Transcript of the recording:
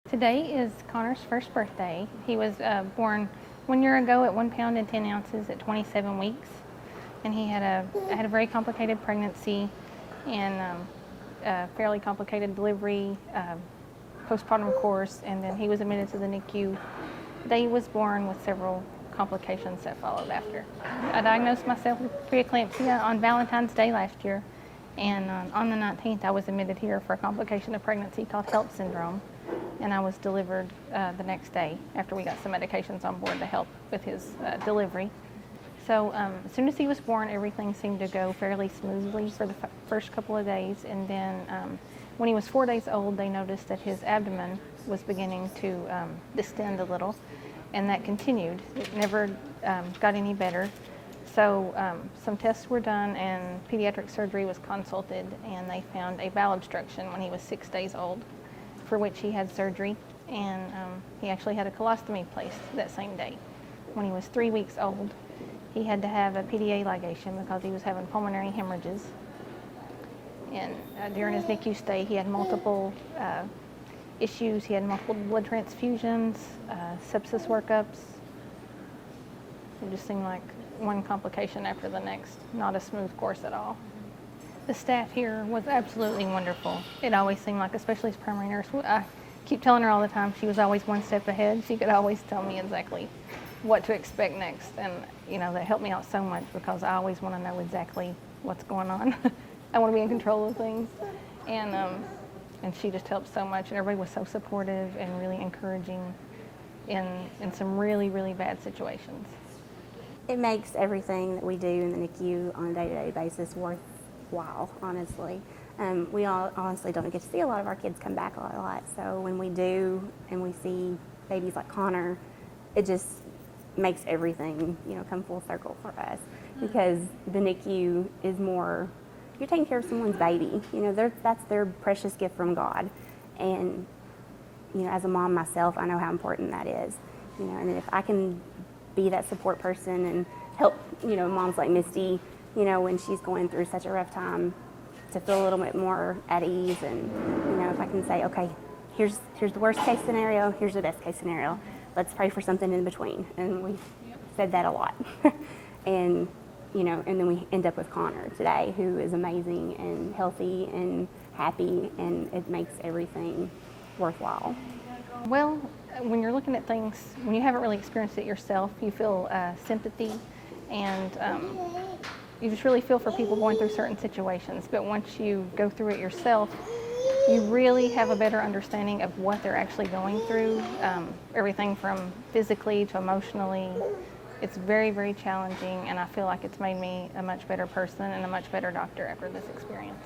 Today is Connor's first birthday. He was born 1 year ago at 1 pound and 10 ounces at 27 weeks. And he had a very complicated pregnancy and a fairly complicated delivery, postpartum course, and then he was admitted to the NICU. The day he was born with several complications that followed after. I diagnosed myself with preeclampsia on Valentine's Day last year, and on the 19th I was admitted here for a complication of pregnancy called HELLP syndrome, and I was delivered the next day after we got some medications on board to help with his delivery. So as soon as he was born, everything seemed to go fairly smoothly for the first couple of days, and then when he was 4 days old, they noticed that his abdomen was beginning to distend a little, and that continued. It never got any better. So some tests were done and pediatric surgery was consulted, and they found a bowel obstruction when he was 6 days old, for which he had surgery, and he actually had a colostomy placed that same day. When he was 3 weeks old, he had to have a PDA ligation because he was having pulmonary hemorrhages. And during his NICU stay, he had multiple issues. He had multiple blood transfusions, sepsis workups. It just seemed like one complication after the next, not a smooth course at all. The staff here was absolutely wonderful. It always seemed like, especially as primary nurse, I keep telling her all the time, she was always one step ahead. She could always tell me exactly what to expect next, and that helped me out so much because I always want to know exactly what's going on. I want to be in control of things, and she just helped so much, and everybody was so supportive and really encouraging in some really, really bad situations. It makes everything that we do in the NICU on a day-to-day basis worthwhile, honestly. We all honestly don't get to see a lot of our kids come back a lot, so when we do and we see babies like Connor, it just makes everything come full circle for us, because the NICU is more, you're taking care of someone's baby. That's their precious gift from God, and as a mom myself, I know how important that is. And if I can be that support person and help moms like Misty, when she's going through such a rough time, to feel a little bit more at ease, and if I can say, okay, here's the worst case scenario, here's the best case scenario, let's pray for something in between. And we've said that a lot. and then we end up with Connor today, who is amazing and healthy and happy, and it makes everything worthwhile. Well, when you're looking at things, when you haven't really experienced it yourself, you feel sympathy, and you just really feel for people going through certain situations. But once you go through it yourself, you really have a better understanding of what they're actually going through, everything from physically to emotionally. It's very, very challenging, and I feel like it's made me a much better person and a much better doctor after this experience.